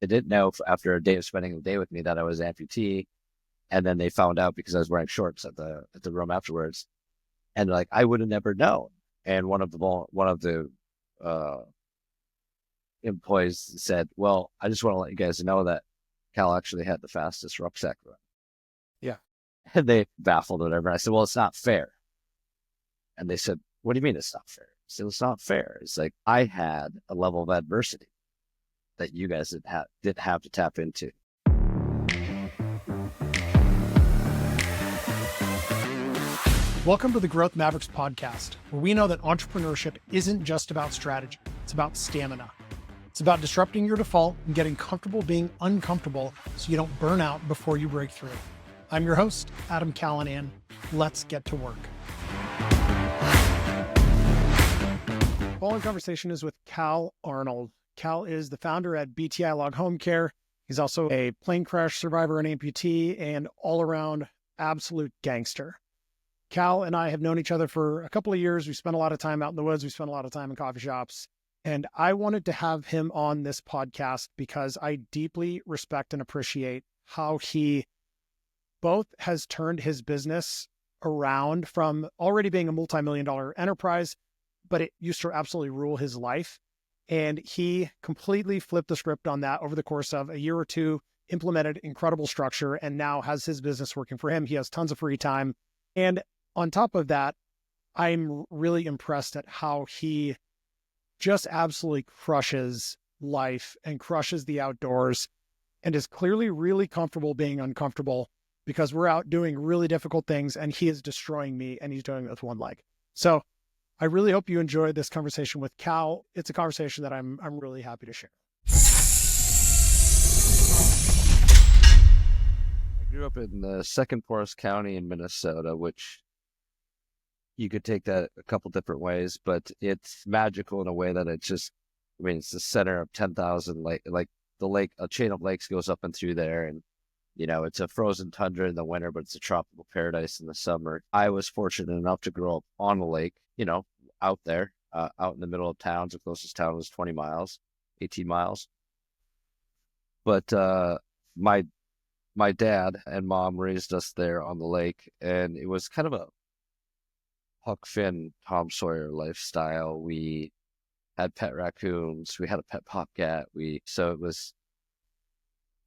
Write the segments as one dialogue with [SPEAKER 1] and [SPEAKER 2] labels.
[SPEAKER 1] They didn't know after a day of spending the day with me that I was an amputee. And then they found out because I was wearing shorts at the room afterwards. And like, I would have never known. And one of the uh, employees said, well, I just want to let you guys know that Cal actually had the fastest rucksack run.
[SPEAKER 2] Yeah.
[SPEAKER 1] And they baffled whatever. And I said, well, it's not fair. And they said, what do you mean it's not fair? I said, it's not fair. It's like I had a level of adversity that you guys didn't have to tap into.
[SPEAKER 2] Welcome to the Growth Mavericks podcast, where we know that entrepreneurship isn't just about strategy. It's about stamina. It's about disrupting your default and getting comfortable being uncomfortable so you don't burn out before you break through. I'm your host, Adam Callanan. Let's get to work. The following conversation is with Cal Arnold. Cal is the founder at BTI Log Home Care. He's also a plane crash survivor and amputee and all-around absolute gangster. Cal and I have known each other for a couple of years. We spent a lot of time out in the woods. We spent a lot of time in coffee shops. And I wanted to have him on this podcast because I deeply respect and appreciate how he both has turned his business around from already being a multi-million-dollar enterprise, but it used to absolutely rule his life. And he completely flipped the script on that over the course of a year or two, implemented incredible structure, and now has his business working for him. He has tons of free time. And on top of that, I'm really impressed at how he just absolutely crushes life and crushes the outdoors and is clearly really comfortable being uncomfortable because we're out doing really difficult things and he is destroying me and he's doing it with one leg. So I really hope you enjoyed this conversation with Cal. It's a conversation that I'm really happy to share.
[SPEAKER 1] I grew up in the second poorest county in Minnesota, which you could take that a couple different ways, but it's magical in a way that it's the center of 10,000, like the lake, a chain of lakes goes up and through there. And, it's a frozen tundra in the winter, but it's a tropical paradise in the summer. I was fortunate enough to grow up on the lake, out there, out in the middle of town. The closest town was 20 miles, 18 miles. But my dad and mom raised us there on the lake, and it was kind of a Huck Finn, Tom Sawyer lifestyle. We had pet raccoons. We had a pet bobcat. So it was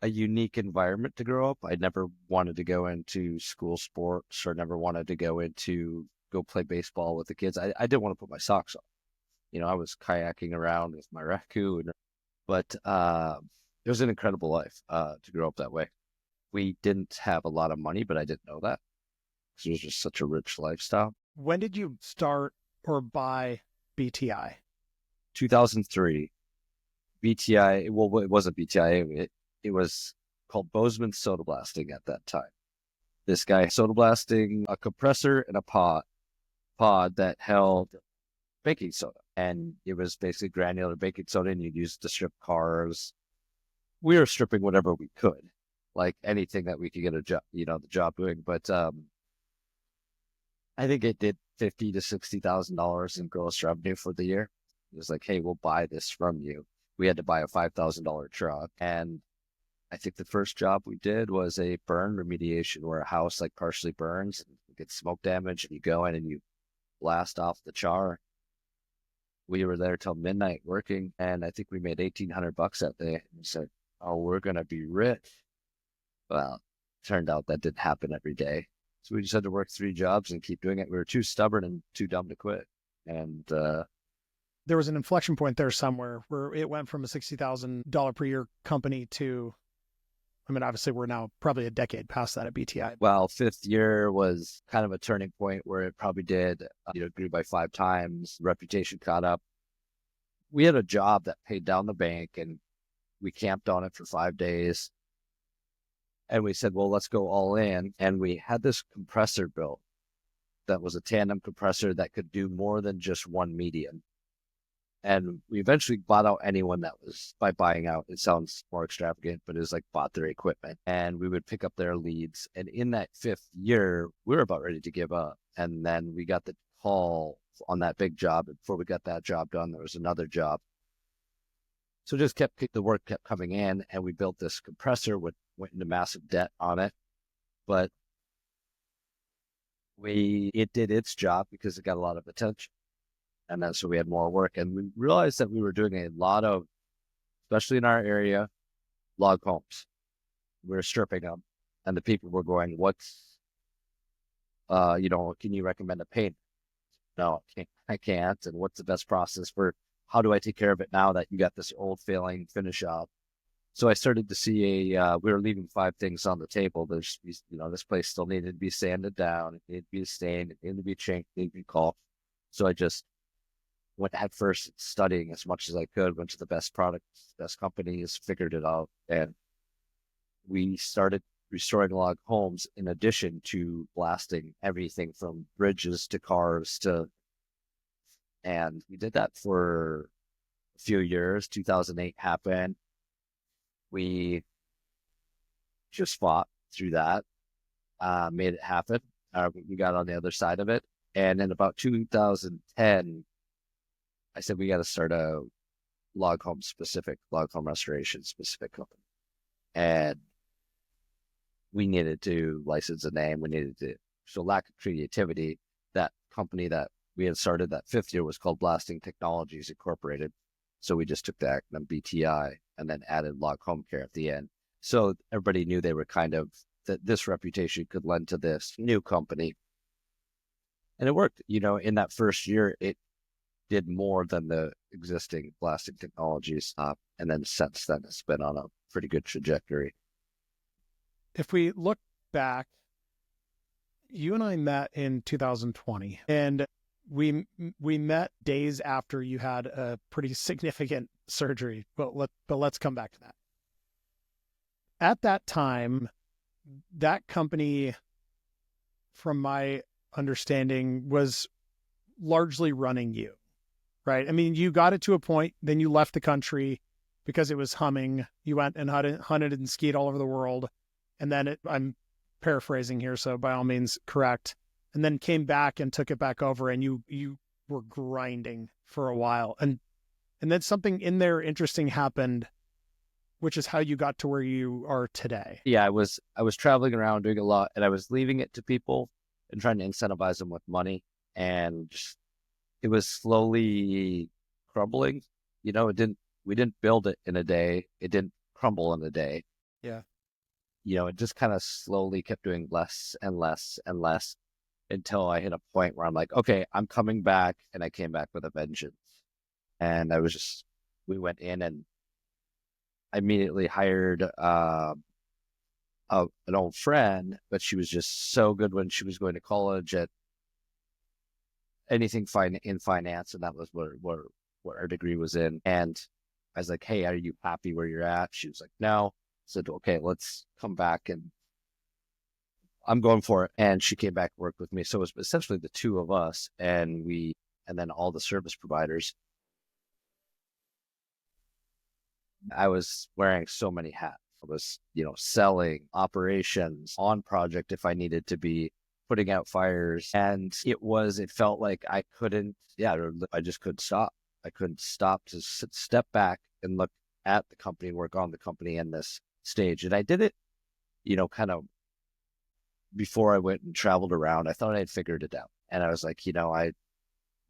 [SPEAKER 1] a unique environment to grow up. I never wanted to go into school sports or never wanted to go play baseball with the kids. I didn't want to put my socks on. I was kayaking around with my raccoon, but it was an incredible life to grow up that way. We didn't have a lot of money, but I didn't know that because it was just such a rich lifestyle.
[SPEAKER 2] When did you start or buy BTI?
[SPEAKER 1] 2003. BTI, well, it wasn't BTI. It was called Bozeman Soda Blasting at that time. This guy soda blasting a compressor and a pod that held baking soda. And it was basically granular baking soda, and you'd use it to strip cars. We were stripping whatever we could, like anything that we could get a job, the job doing. But I think it did $50,000 to $60,000 in gross revenue for the year. It was like, hey, we'll buy this from you. We had to buy a $5,000 truck. And I think the first job we did was a burn remediation where a house like partially burns and you get smoke damage, and you go in and you blast off the char. We were there till midnight working, and I think we made $1,800 that day. And we said, oh, we're going to be rich. Well, turned out that didn't happen every day. So we just had to work 3 jobs and keep doing it. We were too stubborn and too dumb to quit. And
[SPEAKER 2] there was an inflection point there somewhere where it went from a $60,000 per year company to, obviously we're now probably a decade past that at BTI.
[SPEAKER 1] Well, 5th year was kind of a turning point where it probably did, grew by 5 times. Reputation caught up. We had a job that paid down the bank, and we camped on it for 5 days. And we said, well, let's go all in. And we had this compressor built that was a tandem compressor that could do more than just one medium. And we eventually bought out anyone that was, by buying out, it sounds more extravagant, but it was like bought their equipment. And we would pick up their leads. And in that 5th year, we were about ready to give up. And then we got the call on that big job. And before we got that job done, there was another job. So the work kept coming in, and we built this compressor, which went into massive debt on it. But it did its job because it got a lot of attention. And then so we had more work. And we realized that we were doing a lot of, especially in our area, log homes. We were stripping them. And the people were going, can you recommend a paint? No, I can't. And what's the best process for, how do I take care of it now that you got this old failing finish up? So I started to see we were leaving 5 things on the table. There's, this place still needed to be sanded down. It needed to be stained. It needed to be chinked. It needed to be caulked. So I just went at first studying as much as I could, went to the best products, best companies, figured it out. And we started restoring log homes in addition to blasting everything from bridges to cars and we did that for a few years. 2008 happened. We just fought through that, made it happen. We got on the other side of it. And in about 2010, I said, we got to start a log home restoration specific company. And we needed to license a name. So lack of creativity, that company that we had started that 5th year was called Blasting Technologies Incorporated. So we just took the acronym BTI and then added log home care at the end. So everybody knew they were that this reputation could lend to this new company. And it worked. In that first year, it did more than the existing blasting technologies. And then since then, it's been on a pretty good trajectory.
[SPEAKER 2] If we look back, you and I met in 2020, and we met days after you had a pretty significant surgery, but let's come back to that. At that time, that company, from my understanding, was largely running you, right? I mean, you got it to a point, then you left the country because it was humming. You went and hunted and skied all over the world. And then I'm paraphrasing here, so by all means correct. And then came back and took it back over, and you were grinding for a while. And then something in there interesting happened, which is how you got to where you are today.
[SPEAKER 1] Yeah, I was traveling around doing a lot, and I was leaving it to people and trying to incentivize them with money. And it was slowly crumbling. We didn't build it in a day. It didn't crumble in a day.
[SPEAKER 2] Yeah.
[SPEAKER 1] It just kind of slowly kept doing less and less and less until I hit a point where I'm like, okay, I'm coming back. And I came back with a vengeance. And we went in, and I immediately hired an old friend, but she was just so good when she was going to college at anything in finance. And that was what her degree was in. And I was like, hey, are you happy where you're at? She was like, no. Said, okay, let's come back, and I'm going for it. And she came back and worked with me. So it was essentially the two of us, and then all the service providers. I was wearing so many hats. I was, selling, operations, on project if I needed to be, putting out fires. And it felt like I just couldn't stop. I couldn't stop to step back and look at the company, work on the company in this stage. And I did it, kind of before I went and traveled around. I thought I had figured it out. And I was like, the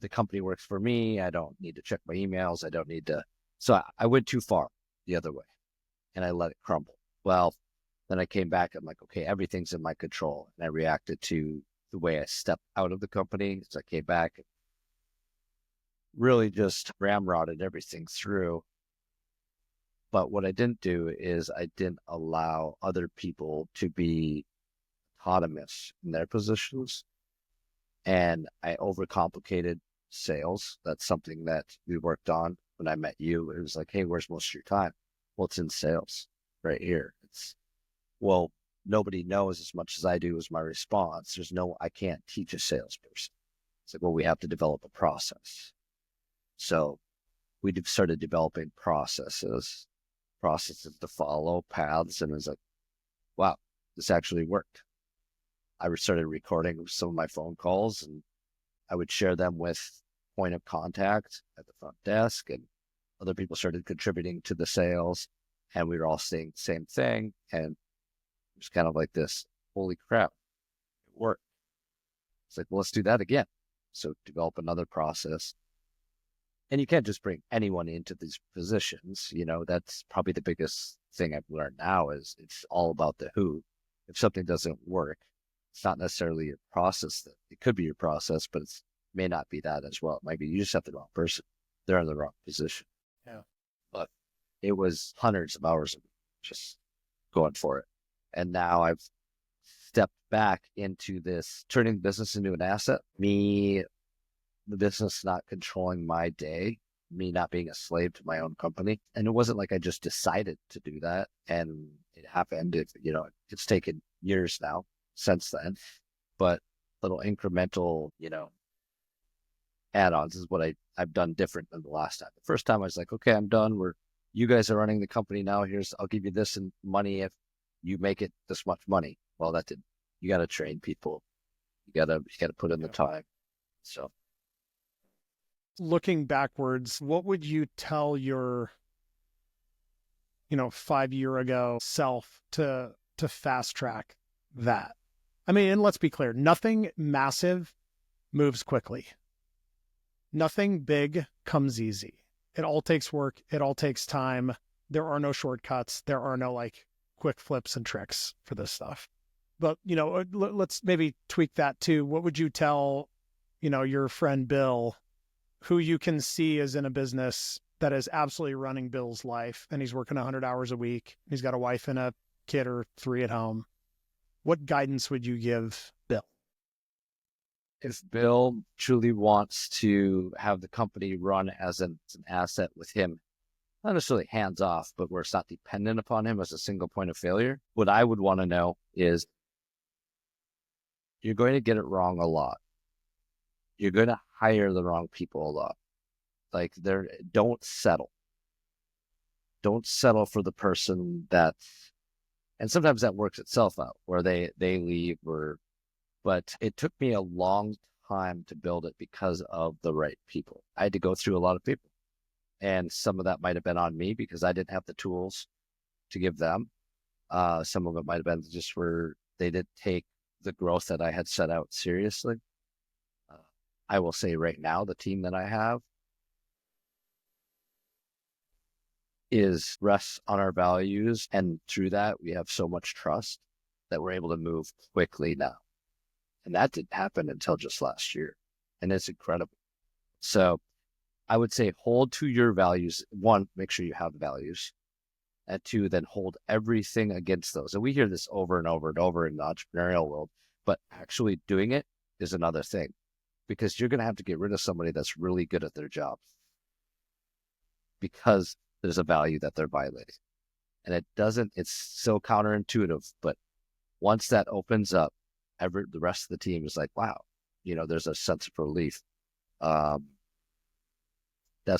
[SPEAKER 1] company works for me. I don't need to check my emails. I don't need to. So I went too far the other way, and I let it crumble. Well, then I came back. I'm like, okay, everything's in my control. And I reacted to the way I stepped out of the company. So I came back and really just ramrodded everything through. But what I didn't do is I didn't allow other people to be autonomous in their positions. And I overcomplicated sales. That's something that we worked on when I met you. It was like, hey, where's most of your time? Well, it's in sales right here. Nobody knows as much as I do is my response. I can't teach a salesperson. It's like, well, we have to develop a process. So we started developing processes to follow, paths, and it was like, wow, this actually worked. I started recording some of my phone calls, and I would share them with point of contact at the front desk, and other people started contributing to the sales, and we were all saying the same thing. And it was kind of like this, holy crap, it worked. It's like, well, let's do that again. So develop another process. And you can't just bring anyone into these positions. That's probably the biggest thing I've learned now is it's all about the who. If something doesn't work, it's not necessarily your process. It could be your process, but it may not be that as well. It might be you just have the wrong person. They're in the wrong position.
[SPEAKER 2] Yeah.
[SPEAKER 1] But it was hundreds of hours of just going for it. And now I've stepped back into this, turning the business into an asset. The business not controlling my day, me not being a slave to my own company. And it wasn't like I just decided to do that and it happened. It's taken years now since then, but little incremental, add-ons is what I've done different than the last time. The first time I was like, okay, I'm done. You guys are running the company now. I'll give you this in money if you make it this much money. Well, you got to train people. You got to put in the time. So
[SPEAKER 2] looking backwards, what would you tell your 5 year ago self to fast track that? I mean, and let's be clear, nothing massive moves quickly. Nothing big comes easy. It all takes work. It all takes time. There are no shortcuts. There are no quick flips and tricks for this stuff. But, let's maybe tweak that too. What would you tell, your friend Bill, who you can see is in a business that is absolutely running Bill's life, and he's working 100 hours a week. He's got a wife and a kid or 3 at home. What guidance would you give Bill?
[SPEAKER 1] If Bill truly wants to have the company run as an asset with him, not necessarily hands off, but where it's not dependent upon him as a single point of failure, what I would want to know is you're going to get it wrong a lot. You're going to hire the wrong people a lot. Don't settle. Don't settle for the person and sometimes that works itself out where they leave but it took me a long time to build it because of the right people. I had to go through a lot of people, and some of that might have been on me because I didn't have the tools to give them. Some of it might have been just where they didn't take the growth that I had set out seriously. I will say right now, the team that I have rests on our values. And through that, we have so much trust that we're able to move quickly now. And that didn't happen until just last year. And it's incredible. So I would say hold to your values. 1, make sure you have the values. And 2, then hold everything against those. And we hear this over and over and over in the entrepreneurial world, but actually doing it is another thing, because you're going to have to get rid of somebody that's really good at their job because there's a value that they're violating. And it's so counterintuitive, but once that opens up, the rest of the team is like, wow, there's a sense of relief. That's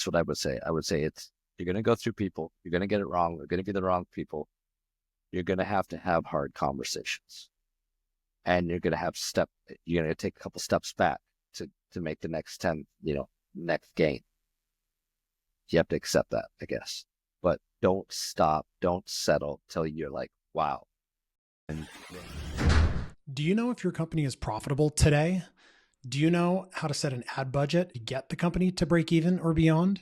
[SPEAKER 1] what I would say. I would say you're going to go through people. You're going to get it wrong. They're going to be the wrong people. You're going to have hard conversations, and you're going to take a couple steps back to make the next 10, next gain. You have to accept that, I guess, but don't stop. Don't settle till you're like, wow.
[SPEAKER 2] Do you know if your company is profitable today? Do you know how to set an ad budget to get the company to break even or beyond?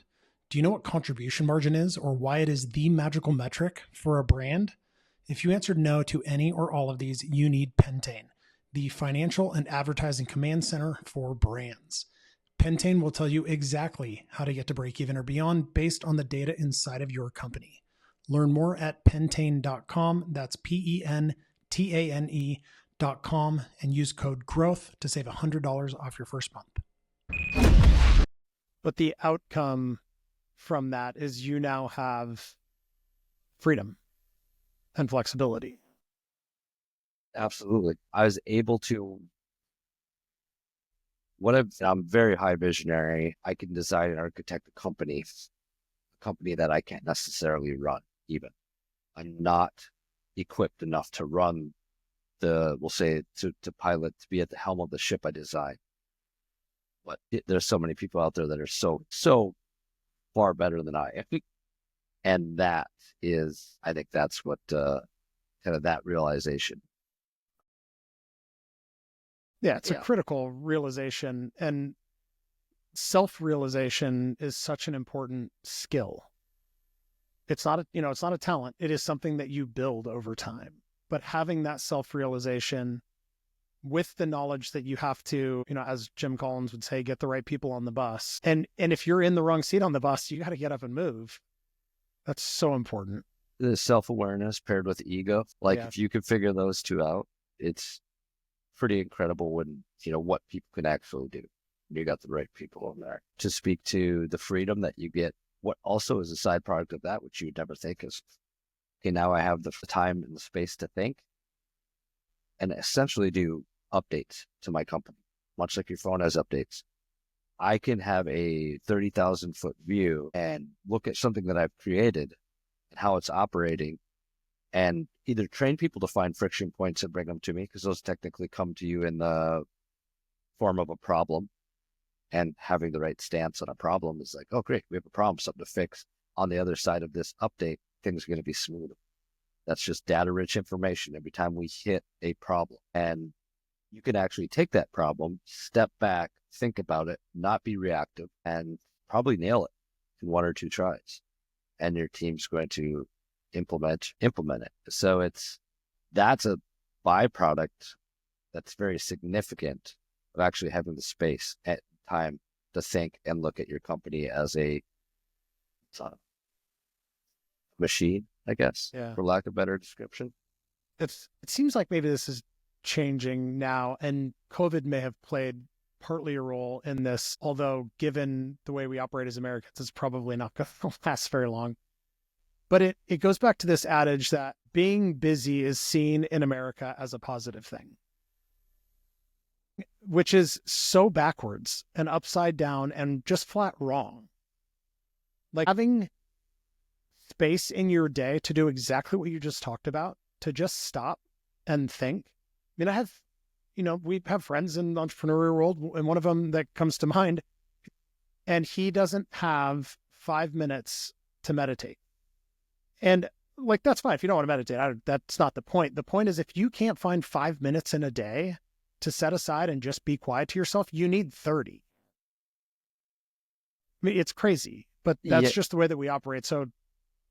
[SPEAKER 2] Do you know what contribution margin is or why it is the magical metric for a brand? If you answered no to any or all of these, you need Pentane, the financial and advertising command center for brands. Pentane will tell you exactly how to get to break even or beyond based on the data inside of your company. Learn more at pentane.com. That's PENTANE.com and use code GROWTH to save $100 off your first month. But the outcome from that is you now have freedom and flexibility.
[SPEAKER 1] Absolutely. I was able to, I'm very high visionary. I can design and architect a company that I can't necessarily run even. I'm not equipped enough to run we'll say to pilot, to be at the helm of the ship I design. But there's so many people out there that are so far better than I am. And that is, I think that's what kind of that realization.
[SPEAKER 2] Yeah, it's a critical realization, and self-realization is such an important skill. It's not it's not a talent. It is something that you build over time. But having that self-realization with the knowledge that you have to, as Jim Collins would say, get the right people on the bus. And if you're in the wrong seat on the bus, you got to get up and move. That's so important.
[SPEAKER 1] The self-awareness paired with ego. If you can figure those two out, it's pretty incredible when, what people can actually do. You got the right people in there to speak to the freedom that you get. What also is a side product of that, which you would never think is, okay, now I have the time and the space to think and essentially do updates to my company, much like your phone has updates. I can have a 30,000 foot view and look at something that I've created and how it's operating, and either train people to find friction points and bring them to me, because those technically come to you in the form of a problem. And having the right stance on a problem is like, oh, great, we have a problem, something to fix. On the other side of this update, things are going to be smoother. That's just data-rich information every time we hit a problem. And you can actually take that problem, step back, think about it, not be reactive, and probably nail it in 1 or 2 tries. And your team's going to implement it. So that's a byproduct that's very significant of actually having the space at time to think and look at your company as a machine, I guess, for lack of a better description.
[SPEAKER 2] It seems like maybe this is changing now, and COVID may have played partly a role in this, although given the way we operate as Americans, it's probably not going to last very long. But it goes back to this adage that being busy is seen in America as a positive thing, which is so backwards and upside down and just flat wrong. Like, having space in your day to do exactly what you just talked about, to just stop and think. I mean, we have friends in the entrepreneurial world, and one of them that comes to mind, and he doesn't have 5 minutes to meditate. And that's fine. If you don't want to meditate, that's not the point. The point is, if you can't find 5 minutes in a day to set aside and just be quiet to yourself, you need 30. I mean, it's crazy, but that's just the way that we operate. So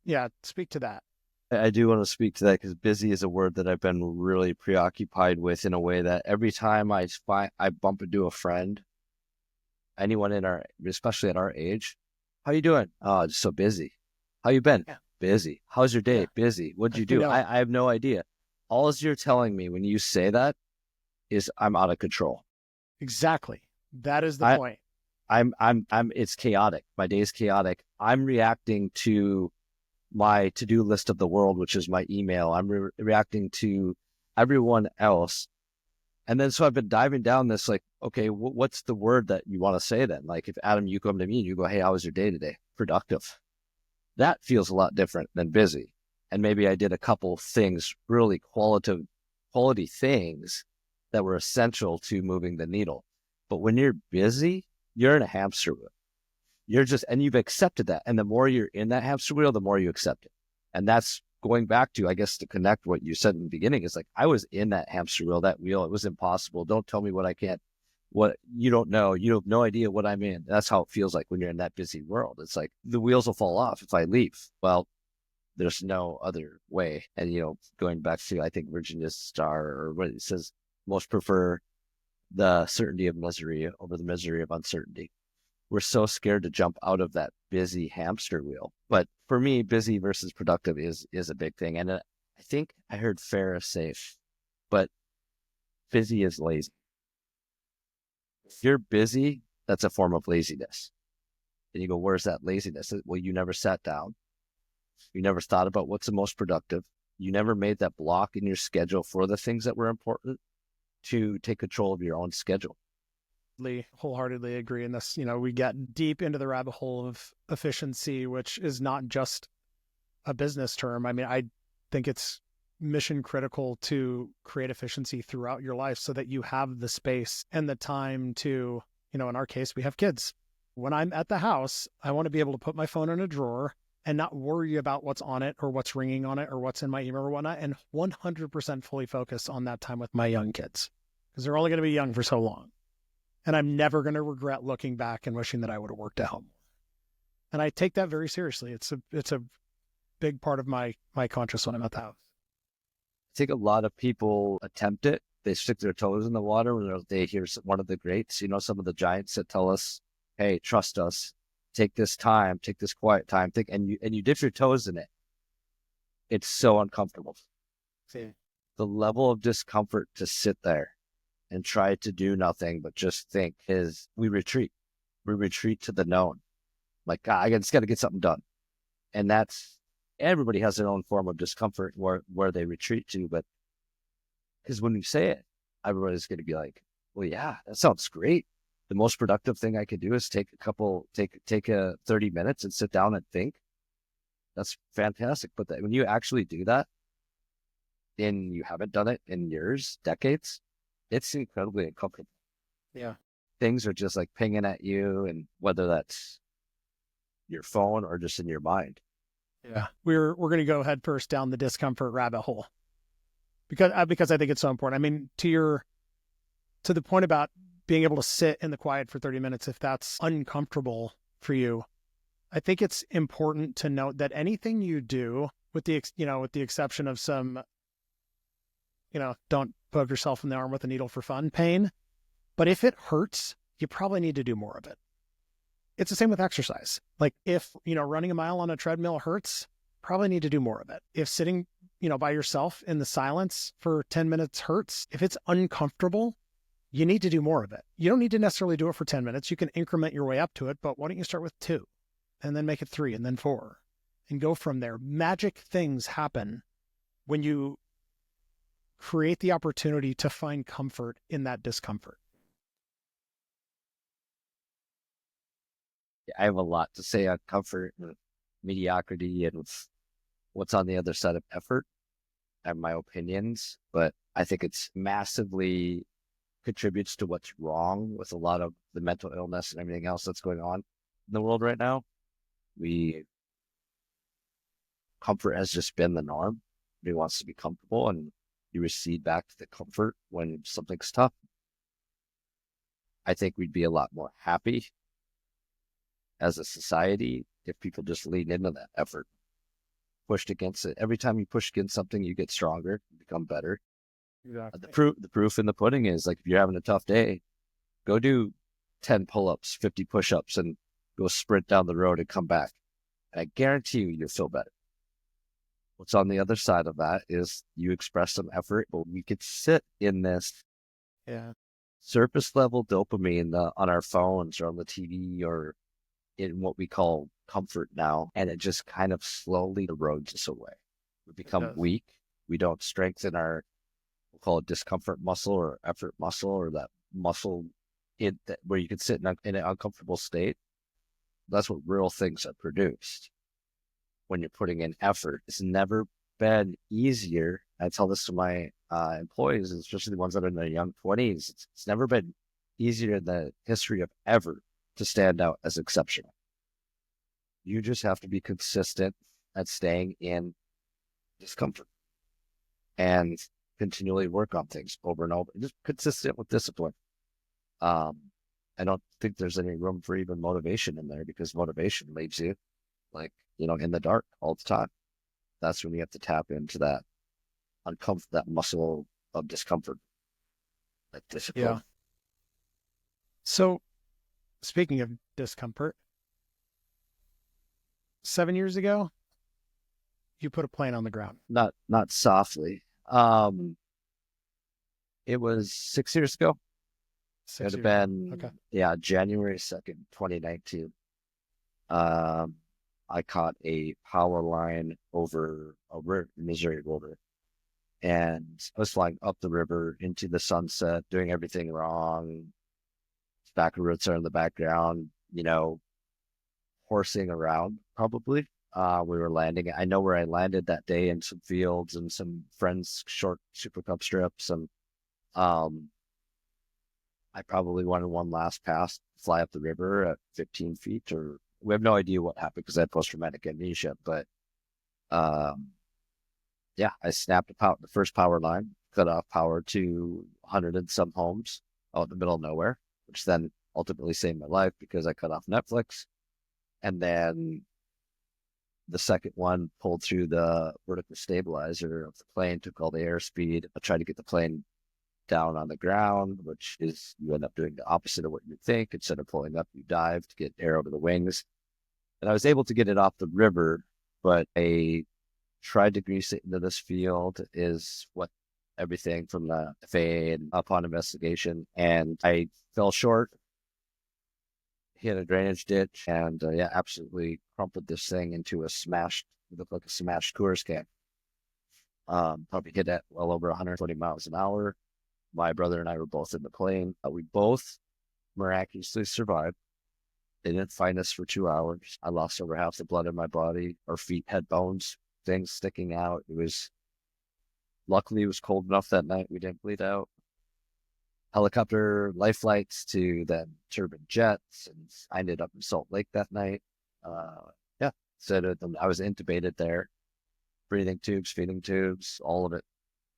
[SPEAKER 2] yeah, speak to that.
[SPEAKER 1] I do want to speak to that, because busy is a word that I've been really preoccupied with, in a way that every time I bump into a friend, anyone especially at our age, how you doing? Oh, just so busy. How you been? Yeah. Busy. How's your day? Yeah. Busy. What'd you do? I have no idea. All you're telling me when you say that is I'm out of control.
[SPEAKER 2] Exactly. That is the point.
[SPEAKER 1] It's chaotic. My day is chaotic. I'm reacting to my to-do list of the world, which is my email. I'm reacting to everyone else. And then so I've been diving down this, like, okay, what's the word that you want to say then? Like, if Adam, you come to me and you go, hey, how was your day today? Productive. That feels a lot different than busy. And maybe I did a couple things, really quality things that were essential to moving the needle. But when you're busy, you're in a hamster wheel. And you've accepted that. And the more you're in that hamster wheel, the more you accept it. And that's going back to, I guess, to connect what you said in the beginning, is like, I was in that hamster wheel, that wheel. It was impossible. Don't tell me what I can't, what you don't know. You have no idea what I'm in. That's how it feels like when you're in that busy world. It's like the wheels will fall off if I leave. Well, there's no other way. And, going back to, I think, Virginia Star, or what it says, most prefer the certainty of misery over the misery of uncertainty. We're so scared to jump out of that busy hamster wheel. But for me, busy versus productive is a big thing. And I think I heard Ferris say, but busy is lazy. If you're busy, that's a form of laziness. And you go, where's that laziness? Well, you never sat down. You never thought about what's the most productive. You never made that block in your schedule for the things that were important to take control of your own schedule.
[SPEAKER 2] Wholeheartedly agree in this. We get deep into the rabbit hole of efficiency, which is not just a business term. I mean, I think it's mission critical to create efficiency throughout your life so that you have the space and the time to, in our case, we have kids. When I'm at the house, I want to be able to put my phone in a drawer and not worry about what's on it or what's ringing on it or what's in my email or whatnot, and 100% fully focus on that time with my young kids, because they're only going to be young for so long. And I'm never going to regret looking back and wishing that I would have worked out more. And I take that very seriously. It's a big part of my conscious when I'm at the house.
[SPEAKER 1] I think a lot of people attempt it. They stick their toes in the water when they hear one of the greats, some of the giants that tell us, hey, trust us, take this time, take this quiet time, and you dip your toes in it. It's so uncomfortable.
[SPEAKER 2] See.
[SPEAKER 1] The level of discomfort to sit there and try to do nothing but just think is we retreat. We retreat to the known. Like, God, I just got to get something done. And everybody has their own form of discomfort where they retreat to. But because when you say it, everybody's going to be like, well, yeah, that sounds great. The most productive thing I could do is take 30 minutes and sit down and think. That's fantastic. But when you actually do that, and you haven't done it in years, decades, it's incredibly uncomfortable.
[SPEAKER 2] Yeah.
[SPEAKER 1] Things are just like pinging at you, and whether that's your phone or just in your mind.
[SPEAKER 2] Yeah. We're going to go head first down the discomfort rabbit hole because I think it's so important. I mean, to the point about being able to sit in the quiet for 30 minutes, if that's uncomfortable for you, I think it's important to note that anything you do, with the exception of some, don't poke yourself in the arm with a needle for fun pain, but if it hurts, you probably need to do more of it. It's the same with exercise. Like if, running a mile on a treadmill hurts, probably need to do more of it. If sitting, by yourself in the silence for 10 minutes hurts, if it's uncomfortable, you need to do more of it. You don't need to necessarily do it for 10 minutes. You can increment your way up to it, but why don't you start with 2 and then make it 3 and then 4 and go from there? Magic things happen when you create the opportunity to find comfort in that discomfort.
[SPEAKER 1] I have a lot to say on comfort and mediocrity and what's on the other side of effort. I have my opinions, but I think it's massively contributes to what's wrong with a lot of the mental illness and everything else that's going on in the world right now. Comfort has just been the norm. Everybody wants to be comfortable, and you recede back to the comfort when something's tough. I think we'd be a lot more happy as a society if people just lean into that effort, pushed against it. Every time you push against something, you get stronger, you become better.
[SPEAKER 2] Exactly.
[SPEAKER 1] The proof in the pudding is, like, if you're having a tough day, go do 10 pull-ups, 50 push-ups, and go sprint down the road and come back. And I guarantee you'll feel better. What's on the other side of that is you express some effort, but we could sit in this surface level dopamine on our phones or on the TV or in what we call comfort now, and it just kind of slowly erodes us away. We become weak. We don't strengthen our, we'll call it discomfort muscle or effort muscle, or that muscle where you can sit in an uncomfortable state. That's what real things are produced when you're putting in effort. It's never been easier. I tell this to my employees, especially the ones that are in their young 20s. It's never been easier in the history of ever to stand out as exceptional. You just have to be consistent at staying in discomfort and continually work on things over and over. Just consistent with discipline. I don't think there's any room for even motivation in there, because motivation leaves you in the dark all the time. That's when you have to tap into that that muscle of discomfort, that discipline.
[SPEAKER 2] Yeah. So, speaking of discomfort, 7 years ago, you put a plane on the ground.
[SPEAKER 1] Not softly. It was 6 years ago. It would have been, January 2nd, 2019. I caught a power line over a Missouri River, and I was flying up the river into the sunset, doing everything wrong. Tobacco roots are in the background, horsing around probably. We were landing. I know where I landed that day, in some fields and some friends' short Super Cup strips. And I probably wanted one last pass, fly up the river at 15 feet, or we have no idea what happened because I had post-traumatic amnesia. But um, yeah, I snapped the first power line, cut off power to 100 and some homes out in the middle of nowhere, which then ultimately saved my life because I cut off Netflix. And then the second one pulled through the vertical stabilizer of the plane, took all the airspeed. I tried to get the plane down on the ground, which is you end up doing the opposite of what you think. Instead of pulling up, you dive to get air over the wings. And I was able to get it off the river, but I tried to grease it into this field is what everything from the FAA and upon investigation. And I fell short, hit a drainage ditch, and absolutely crumpled this thing into it looked like a smashed Coors can. Probably hit at well over 120 miles an hour. My brother and I were both in the plane. We both miraculously survived. They didn't find us for 2 hours. I lost over half the blood in my body. Our feet had bones, things sticking out. Luckily, it was cold enough that night. We didn't bleed out. Helicopter life flights to then turbine jets. And I ended up in Salt Lake that night. So I was intubated there, breathing tubes, feeding tubes, all of it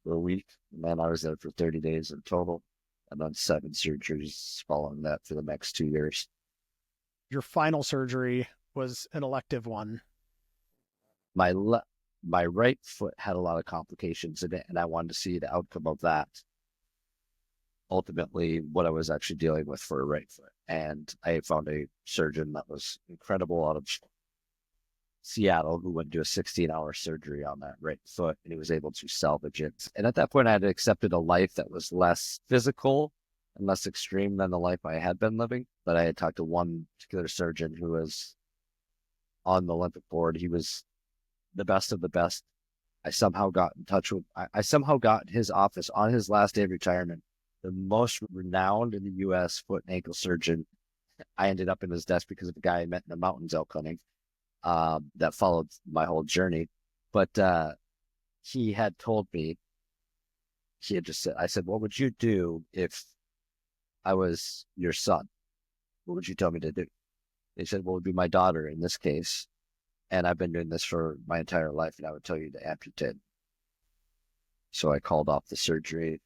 [SPEAKER 1] for a week. And then I was there for 30 days in total, and then 7 surgeries following that for the next 2 years.
[SPEAKER 2] Your final surgery was an elective one.
[SPEAKER 1] My right foot had a lot of complications in it, and I wanted to see the outcome of that. Ultimately, what I was actually dealing with for a right foot. And I found a surgeon that was incredible out of Seattle who went to do a 16-hour surgery on that right foot, and he was able to salvage it. And at that point, I had accepted a life that was less physical and less extreme than the life I had been living. But I had talked to one particular surgeon who was on the Olympic board. He was the best of the best. I somehow got in touch with, I somehow got his office on his last day of retirement, the most renowned in the U.S. foot and ankle surgeon. I ended up in his desk because of a guy I met in the mountains elk hunting that followed my whole journey. But he had told me, he had just said, I said, what would you do if I was your son? What would you tell me to do? He said, well, it would be my daughter in this case. And I've been doing this for my entire life, and I would tell you to amputate. So I called off the surgery.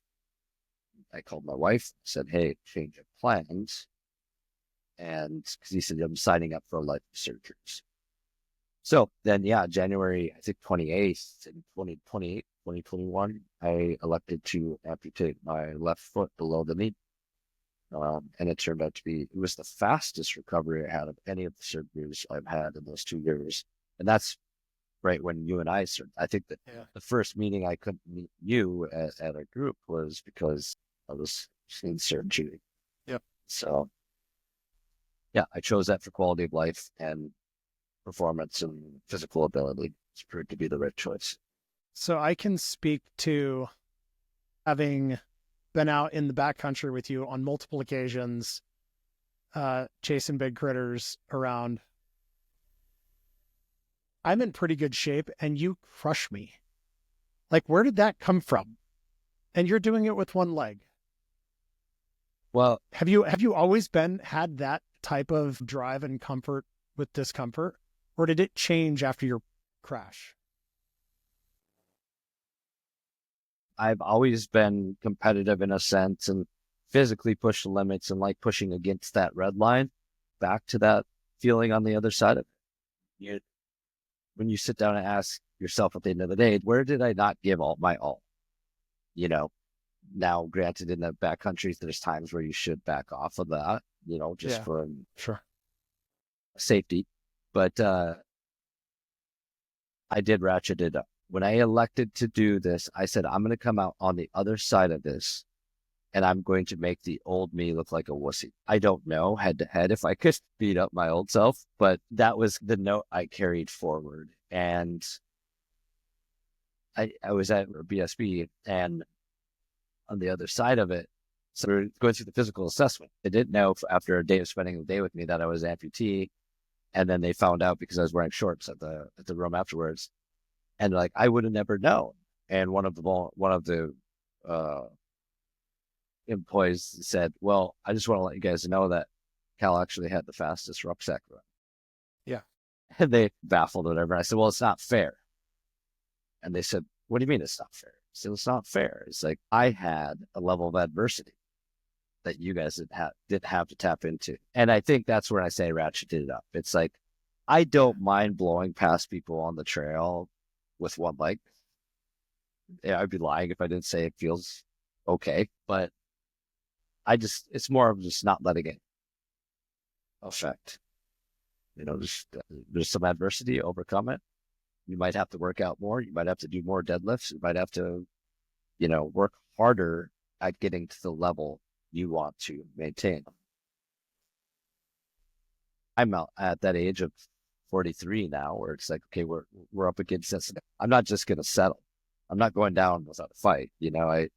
[SPEAKER 1] I called my wife, said, hey, change of plans. And because he said, I'm signing up for a life of surgeries. So then, January, I think 28th in 2021, I elected to amputate my left foot below the knee. And it turned out to be, it was the fastest recovery I had of any of the surgeries I've had in those 2 years. And that's right when you and I started. I think that the first meeting I couldn't meet you at a group was because I was in surgery.
[SPEAKER 2] Yep.
[SPEAKER 1] So, I chose that for quality of life and performance and physical ability. It's proved to be the right choice.
[SPEAKER 2] So I can speak to having been out in the backcountry with you on multiple occasions, chasing big critters around. I'm in pretty good shape and you crush me. Like, where did that come from? And you're doing it with one leg.
[SPEAKER 1] Well,
[SPEAKER 2] have you always had that type of drive and comfort with discomfort, or did it change after your crash?
[SPEAKER 1] I've always been competitive in a sense and physically push the limits and like pushing against that red line back to that feeling on the other side of it. When you sit down and ask yourself at the end of the day, where did I not give my all? Now granted in the backcountry, there's times where you should back off of that, just for safety. But I did ratchet it up. When I elected to do this, I said, I'm going to come out on the other side of this and I'm going to make the old me look like a wussy. I don't know head to head if I could beat up my old self, but that was the note I carried forward. And I was at BSB, and on the other side of it, so we were going through the physical assessment. They didn't know after a day of spending the day with me that I was amputee. And then they found out because I was wearing shorts at the room afterwards. And I would have never known. And one of the employees said, well, I just want to let you guys know that Cal actually had the fastest rucksack run.
[SPEAKER 2] Yeah.
[SPEAKER 1] And they baffled whatever. I said, well, it's not fair. And they said, what do you mean it's not fair? I said, it's not fair. It's like, I had a level of adversity that you guys didn't have to tap into. And I think that's where I say ratcheted it up. It's like, I don't mind blowing past people on the trail with one leg. Yeah, I'd be lying if I didn't say it feels okay, but it's more of just not letting it affect. Just there's some adversity, overcome it. You might have to work out more. You might have to do more deadlifts. You might have to, work harder at getting to the level you want to maintain. I'm out at that age of 43 now where it's like, okay, we're up against this. I'm not just going to settle. I'm not going down without a fight. I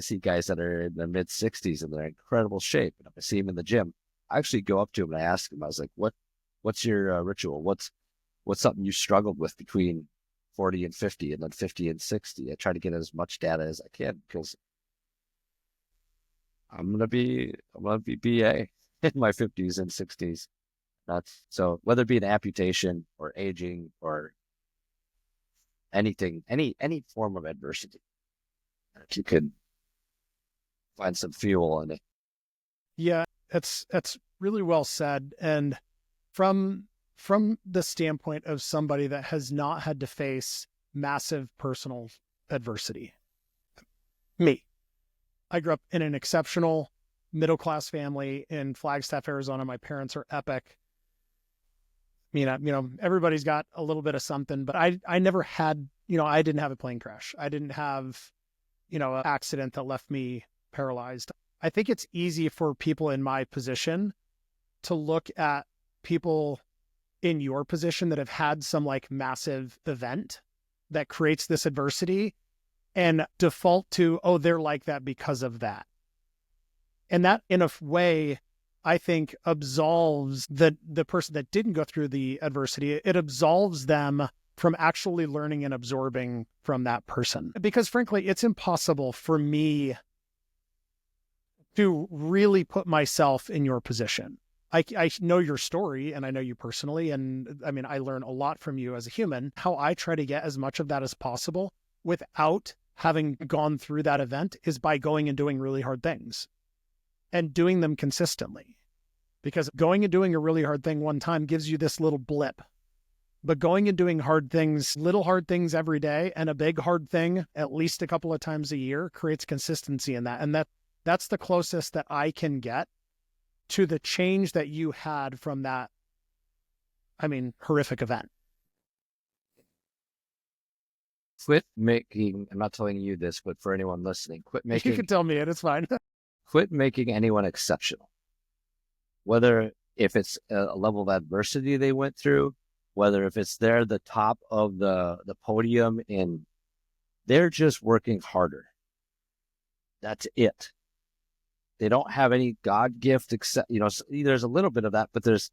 [SPEAKER 1] see guys that are in their mid 60s and they're in incredible shape. And if I see them in the gym, I actually go up to them and I ask them, I was like, what's your ritual? What's something you struggled with between 40 and 50 and then 50 and 60? I try to get as much data as I can because I'm going to be BA in my 50s and 60s. So whether it be an amputation or aging or anything, any form of adversity, if you could find some fuel in it.
[SPEAKER 2] Yeah, that's really well said. And from the standpoint of somebody that has not had to face massive personal adversity, I grew up in an exceptional middle-class family in Flagstaff, Arizona. My parents are epic. Everybody's got a little bit of something, but I never had, I didn't have a plane crash. I didn't have, an accident that left me paralyzed. I think it's easy for people in my position to look at people in your position that have had some like massive event that creates this adversity and default to, oh, they're like that because of that. And that in a way, I think absolves the person that didn't go through the adversity. It absolves them from actually learning and absorbing from that person. Because frankly, it's impossible for me to really put myself in your position. I know your story and I know you personally. And I learn a lot from you as a human. How I try to get as much of that as possible without having gone through that event is by going and doing really hard things and doing them consistently. Because going and doing a really hard thing one time gives you this little blip. But going and doing hard things, little hard things every day, and a big hard thing at least a couple of times a year creates consistency in that. And that's the closest that I can get to the change that you had from that, horrific event.
[SPEAKER 1] Quit making, I'm not telling you this, but for anyone listening, quit making.
[SPEAKER 2] You can tell me it, it's fine.
[SPEAKER 1] Quit making anyone exceptional. Whether if it's a level of adversity they went through, whether if it's they're the top of the podium and they're just working harder. That's it. They don't have any God gift except, there's a little bit of that, but there's,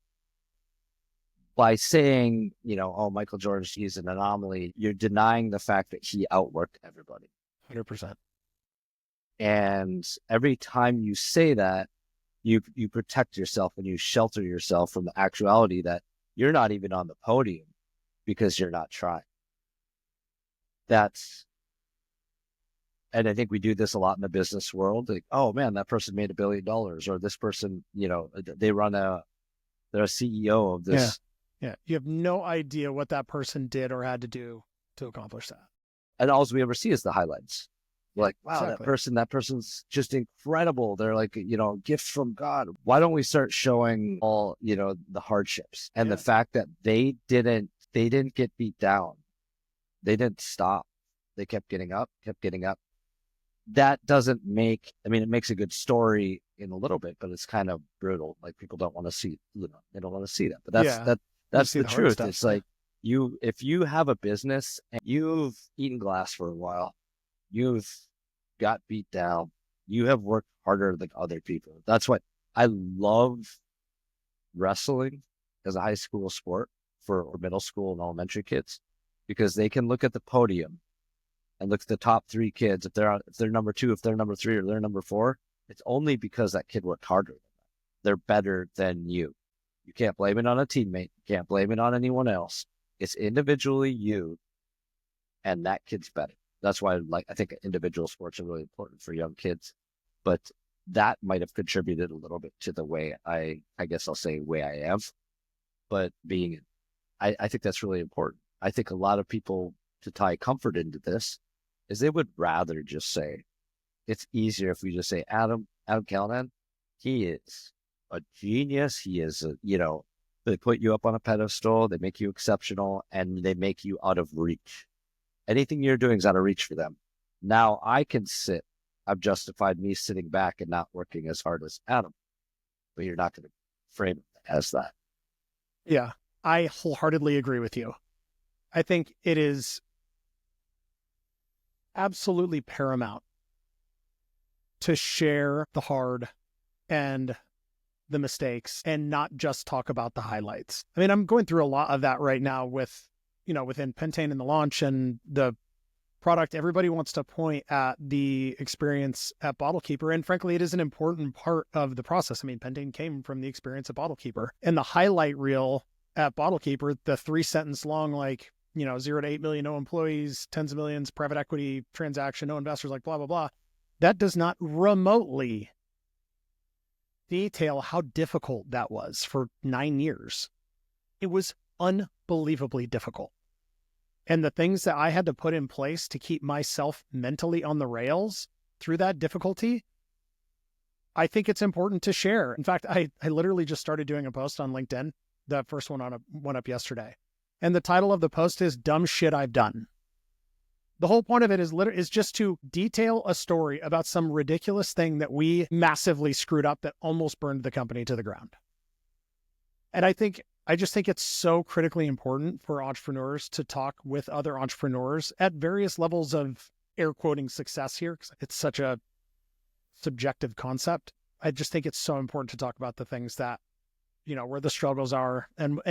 [SPEAKER 1] by saying, oh, Michael Jordan, he's an anomaly, you're denying the fact that he outworked everybody.
[SPEAKER 2] 100%.
[SPEAKER 1] And every time you say that, you protect yourself and you shelter yourself from the actuality that you're not even on the podium because you're not trying. And I think we do this a lot in the business world. Like, oh man, that person made $1 billion, or this person, they're a CEO of this.
[SPEAKER 2] Yeah. You have no idea what that person did or had to do to accomplish that.
[SPEAKER 1] And all we ever see is the highlights. Like, wow,
[SPEAKER 2] exactly.
[SPEAKER 1] that person's just incredible. They're like, gifts from God. Why don't we start showing all, the hardships and the fact that they didn't get beat down. They didn't stop. They kept getting up. That doesn't make, it makes a good story in a little bit, but it's kind of brutal. Like people don't want to see, they don't want to see that. But that's the truth. It's like if you have a business and you've eaten glass for a while, you've got beat down, you have worked harder than other people. That's why I love wrestling as a high school sport or middle school and elementary kids, because they can look at the podium and look at the top 3 kids, if they're number 2, if they're number 3, or they're number 4, it's only because that kid worked harder. They're better than you. You can't blame it on a teammate. You can't blame it on anyone else. It's individually you, and that kid's better. That's why, like, I think individual sports are really important for young kids, but that might have contributed a little bit to the way I guess I'll say way I am. But I think that's really important. I think a lot of people, to tie comfort into this, is they would rather just say, it's easier if we just say, Adam Callahan, he is a genius. He is they put you up on a pedestal, they make you exceptional, and they make you out of reach. Anything you're doing is out of reach for them. Now I can I've justified me sitting back and not working as hard as Adam, but you're not going to frame it as that.
[SPEAKER 2] Yeah, I wholeheartedly agree with you. I think it is absolutely paramount to share the hard and the mistakes and not just talk about the highlights. I mean, I'm going through a lot of that right now with, within Pentane and the launch and the product. Everybody wants to point at the experience at BottleKeeper. And frankly, it is an important part of the process. I mean, Pentane came from the experience at BottleKeeper. And the highlight reel at BottleKeeper, the 3-sentence long, 0 to 8 million, no employees, tens of millions, private equity transaction, no investors, like blah, blah, blah. That does not remotely detail how difficult that was for 9 years. It was unbelievably difficult. And the things that I had to put in place to keep myself mentally on the rails through that difficulty, I think it's important to share. In fact, I literally just started doing a post on LinkedIn. The first one went up yesterday. And the title of the post is Dumb Shit I've Done. The whole point of it is just to detail a story about some ridiculous thing that we massively screwed up that almost burned the company to the ground. And I just think it's so critically important for entrepreneurs to talk with other entrepreneurs at various levels of air quoting success here, because it's such a subjective concept. I just think it's so important to talk about the things that, where the struggles are and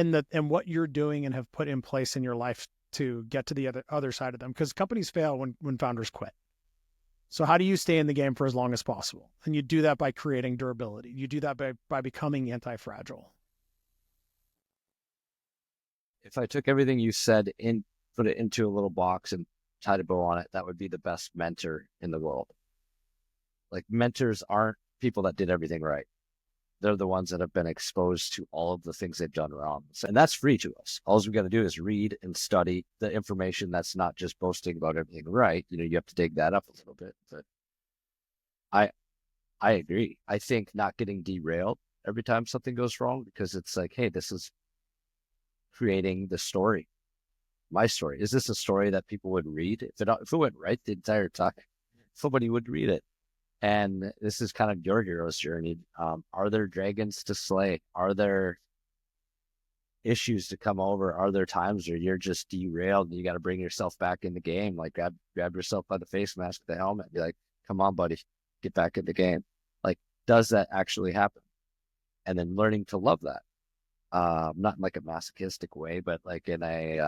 [SPEAKER 2] what you're doing and have put in place in your life to get to the other side of them, because companies fail when founders quit. So how do you stay in the game for as long as possible? And you do that by creating durability. You do that by becoming anti-fragile.
[SPEAKER 1] If I took everything you said and put it into a little box and tied a bow on it, that would be the best mentor in the world. Like, mentors aren't people that did everything right. They're the ones that have been exposed to all of the things they've done wrong. And that's free to us. All we got to do is read and study the information that's not just boasting about everything right. You have to dig that up a little bit. But I agree. I think not getting derailed every time something goes wrong, because it's like, hey, this is creating the story. My story. Is this a story that people would read? If it went right the entire time, somebody would read it. And this is kind of your hero's journey. Are there dragons to slay? Are there issues to come over? Are there times where you're just derailed and you got to bring yourself back in the game? Like, grab yourself by the face mask, the helmet, and be like, come on, buddy, get back in the game. Like, does that actually happen? And then learning to love that. Not in like a masochistic way, but like in a,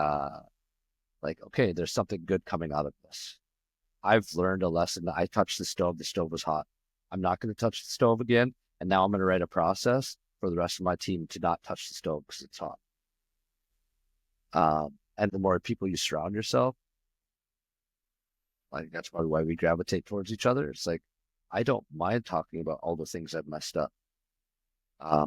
[SPEAKER 1] okay, there's something good coming out of this. I've learned a lesson. I touched the stove was hot. I'm not going to touch the stove again. And now I'm going to write a process for the rest of my team to not touch the stove because it's hot. And the more people you surround yourself, like, that's probably why we gravitate towards each other. It's like, I don't mind talking about all the things I've messed up. I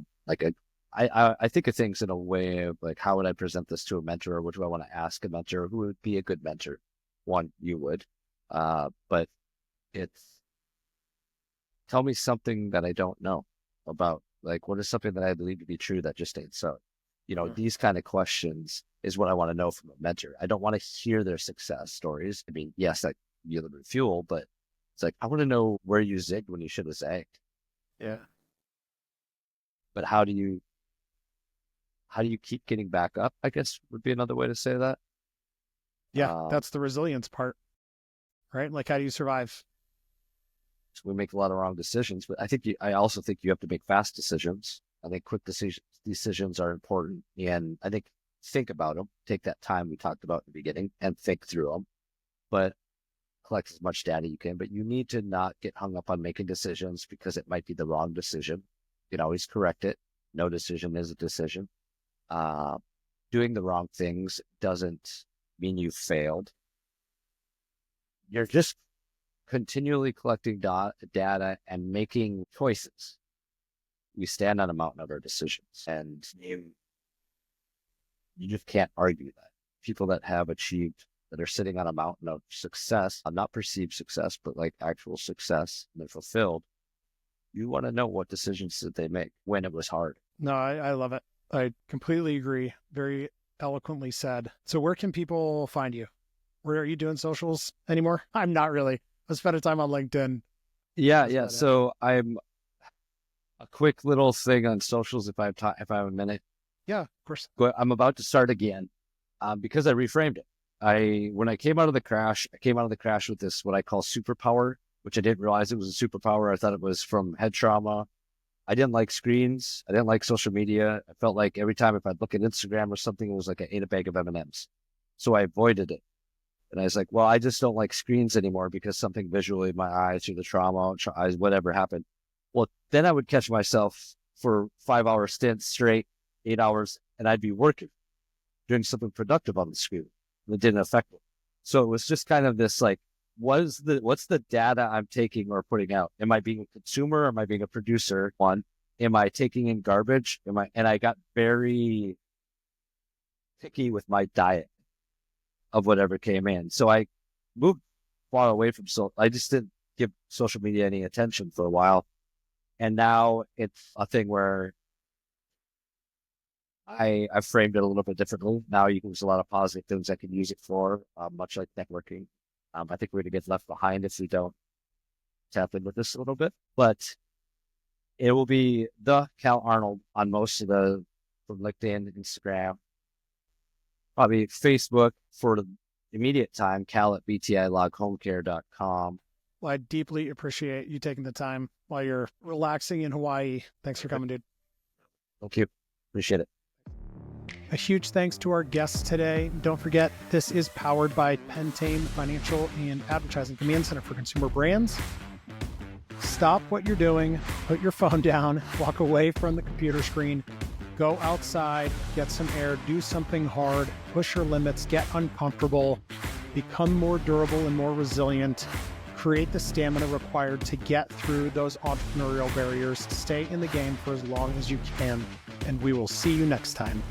[SPEAKER 1] think of things in a way of like, how would I present this to a mentor, or what do I want to ask a mentor? Who would be a good mentor? One, you would. But it's, tell me something that I don't know about. Like, what is something that I believe to be true that just ain't so? These kind of questions is what I want to know from a mentor. I don't want to hear their success stories. I mean, yes, that you live in fuel, but it's like, I want to know where you zigged when you should have zagged.
[SPEAKER 2] Yeah.
[SPEAKER 1] But how do you keep getting back up, I guess would be another way to say that.
[SPEAKER 2] Yeah, that's the resilience part, right? Like, how do you survive?
[SPEAKER 1] So we make a lot of wrong decisions, but I also think you have to make fast decisions. I think quick decisions are important, and I think about them, take that time we talked about in the beginning and think through them. But collect as much data you can, but you need to not get hung up on making decisions because it might be the wrong decision. You can always correct it. No decision is a decision. Doing the wrong things doesn't mean you failed. You're just continually collecting data and making choices. We stand on a mountain of our decisions, and you just can't argue that. People that have achieved, that are sitting on a mountain of success, not perceived success, but like actual success, and they're fulfilled. You want to know what decisions did they make when it was hard.
[SPEAKER 2] No, I love it. I completely agree. Very eloquently said. So where can people find you? Where are you doing socials anymore? I'm not really. I spend time on LinkedIn.
[SPEAKER 1] Yeah. So I'm a quick little thing on socials if I have time, if I have a minute.
[SPEAKER 2] Yeah, of course.
[SPEAKER 1] I'm about to start again because I reframed it. When I came out of the crash, with this, what I call superpower, which I didn't realize it was a superpower. I thought it was from head trauma. I didn't like screens. I didn't like social media. I felt like every time if I'd look at Instagram or something, it was like I ate a bag of M&Ms. So I avoided it. And I was like, well, I just don't like screens anymore because something visually, my eyes or the trauma, whatever happened. Well, then I would catch myself for 5-hour stints straight, 8 hours, and I'd be working, doing something productive on the screen. And it didn't affect me. So it was just kind of this like, what's the data I'm taking or putting out? Am I being a consumer? Am I being a producer? One, am I taking in garbage? And I got very picky with my diet of whatever came in. So I moved far away from I just didn't give social media any attention for a while. And now it's a thing where I framed it a little bit differently. Now you can use a lot of positive things I can use it for, much like networking. I think we're going to get left behind if we don't tap in with this a little bit, but it will be the Cal Arnold on most of from LinkedIn, Instagram, probably Facebook for the immediate time, Cal at btiloghomecare.com.
[SPEAKER 2] Well, I deeply appreciate you taking the time while you're relaxing in Hawaii. Thanks for coming, dude.
[SPEAKER 1] Thank you. Appreciate it.
[SPEAKER 2] A huge thanks to our guests today. Don't forget, this is powered by Pentane Financial and Advertising Command Center for Consumer Brands. Stop what you're doing, put your phone down, walk away from the computer screen, go outside, get some air, do something hard, push your limits, get uncomfortable, become more durable and more resilient, create the stamina required to get through those entrepreneurial barriers, stay in the game for as long as you can, and we will see you next time.